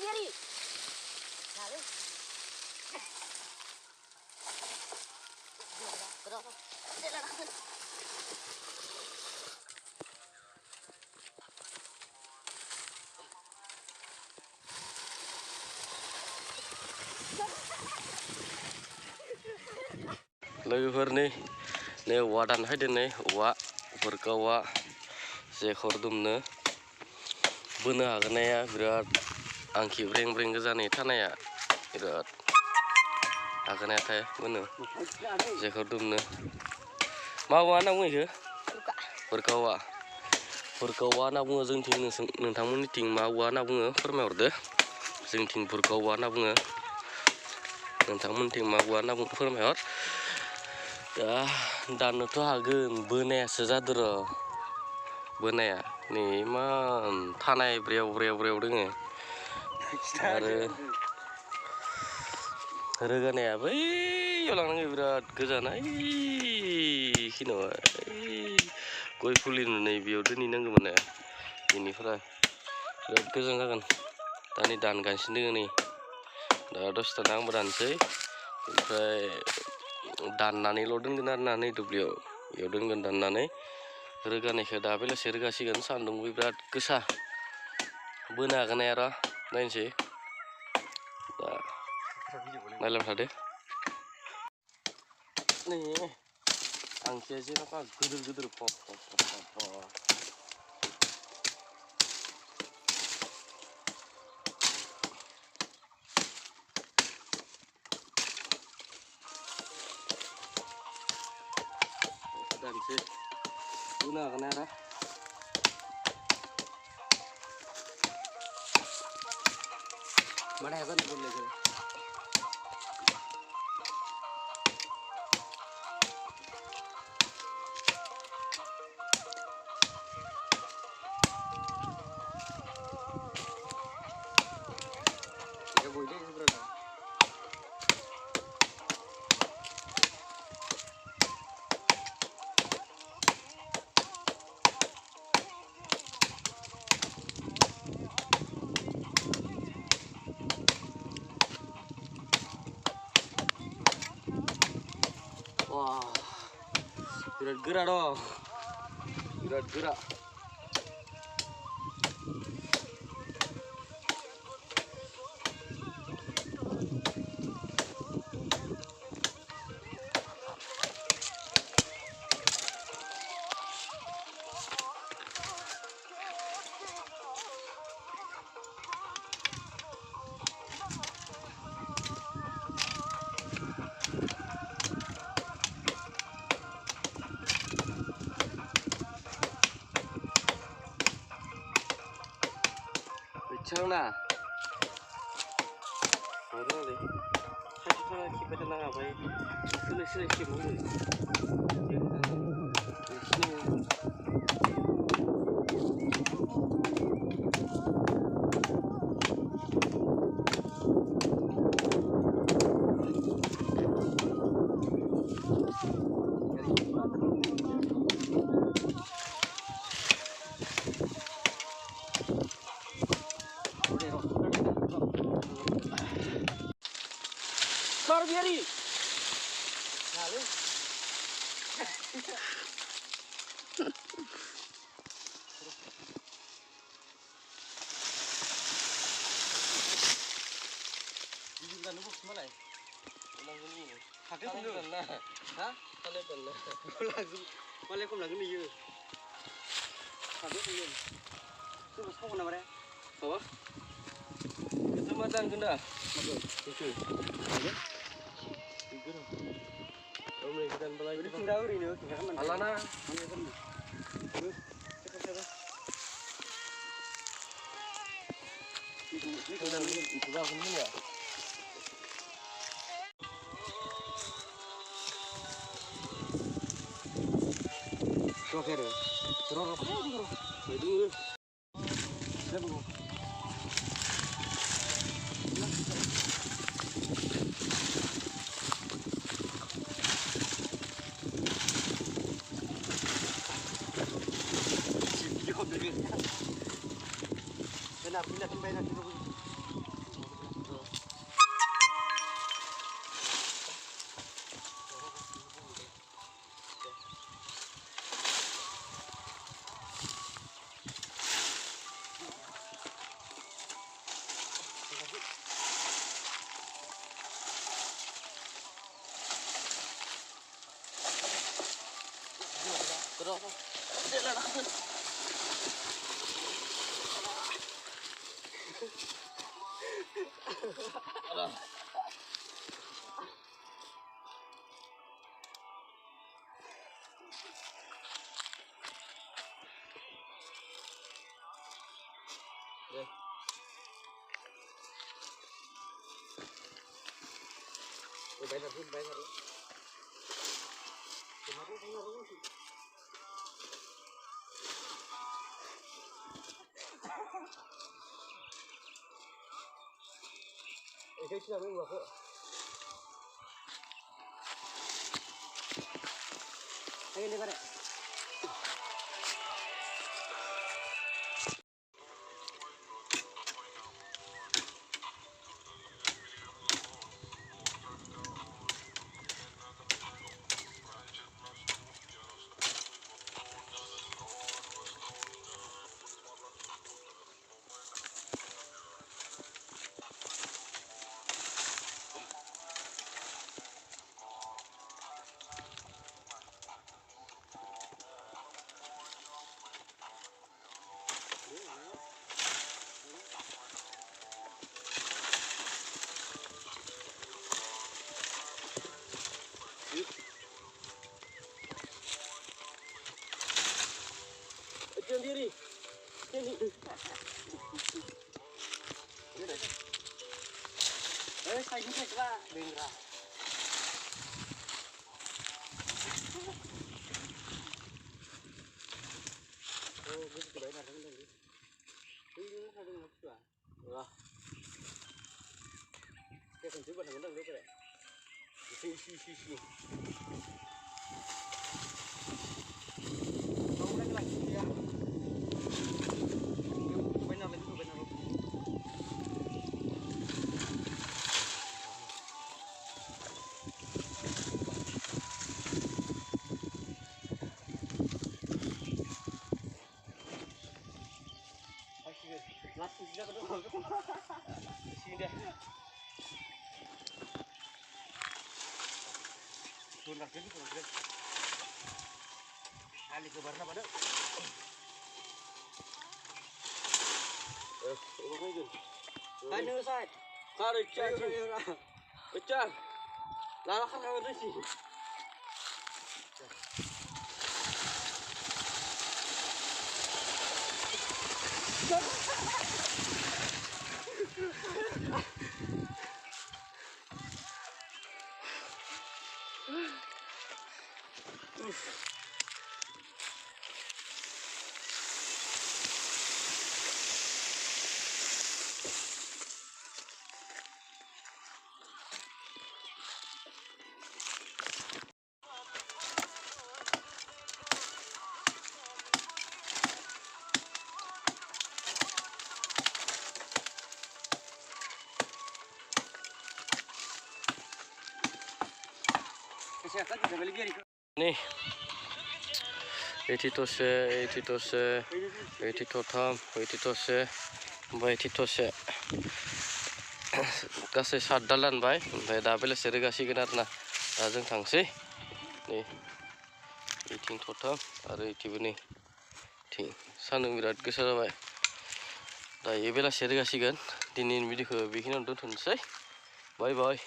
biari. Lalu. Berapa? Logoफोर नै औवा दानफायदों नै औवाफोरखौ औवा जेखर दुमनो बोनो हागोननाया बिराद आंखि ब्रें ब्रें गोजानै थानाया बिराद हागोनायाथाय बोनो जेखर दुमनो मा औवा होनना बुङो इखो बुरखा औवा होनना बुङो जोंथिं नोंथांमोननिथिं मा औवा होनना बुङो फोरमायहरदो जोंथिं बुरखा औवा होनना बुङो नोंथांमोनथिं मा औवा होनना बुङो फोरमायहर दा दाननोथ' हागोन बोनायासो जादों र' बोनाया नै इमान थानाय ब्रेव दोङो आरो रोगानाया बैयाव लांनांगौ बिराद गोजान ओइखिनाव गय फुलि नुनाय बेयाव दोनहैनांगौ माने बेनिफ्राय बिराद गोजान जागोन दा नै दानगासिनो दोङो नै दा दसे थाना आंबो दानसै ओमफ्राय दाननानैल' दोनगोन आरो ना नै दुब्लियाव बेयाव दोनगोन दाननानै रोगानायखौ दा बेलासे रोगासिगोन सान्दुंबो बिराद गोसा बोनो हागोन आरो नायनोसै दा नायलांबाय थादो नै आंखिया जेन'बा गिदिर दानसै बोनो हागोन आरो mana happen बोलले ya बोलले बरं wah birat gerak dong birat gerak Jangan orang ni, hati orang kita tenang apa? Selesai mulu. Baru biari. Lalu. Dijual nubuk mana? Ulang ini. Hakik dulu. Hah? Kalian benar. Langsung. Kalian kok langsung ni je. Hakik dulu. Tu bos kau nama dia? Apa? Kecamatan Genda. Betul. Betul. Ini kita belai. Ini tinggal ini. Alana. Ini kan itu dah ini ya. Soker. Terus apa dulu? Dulu. Siapa? Kenapa pindah sampai nak Sendiri. Ini. Saya juga coba dengar. Oh, gue sudah enak dengan ini. Ini ada yang lupa. Wah. Dia kan coba dengan dia kira. Si. Kamu lagi ya. Benar. Latih juga kedua. Sini deh. Sudah jadi sudah. Kali ke barna pada. Aduh, Ustaz. Tarik cacing. Pecah. Lalu kan ada sih. Nih, eighty तसे थथाम एटी तसे ओमफ्राय एटी तसे गासै 7 दाल दानबाय ओमफ्राय दा बेलासे रोगासिगोन आरोना दा जों थांसै नै इथिं थथाम आरो इथिंबो नै थिं सान्दुं बिराद गोसा जाबाय दायो बेलासे रोगासिगोन दिनैनि भिडिअखौ बेखिनियावनो दोनथ'नोसै बाय बाय।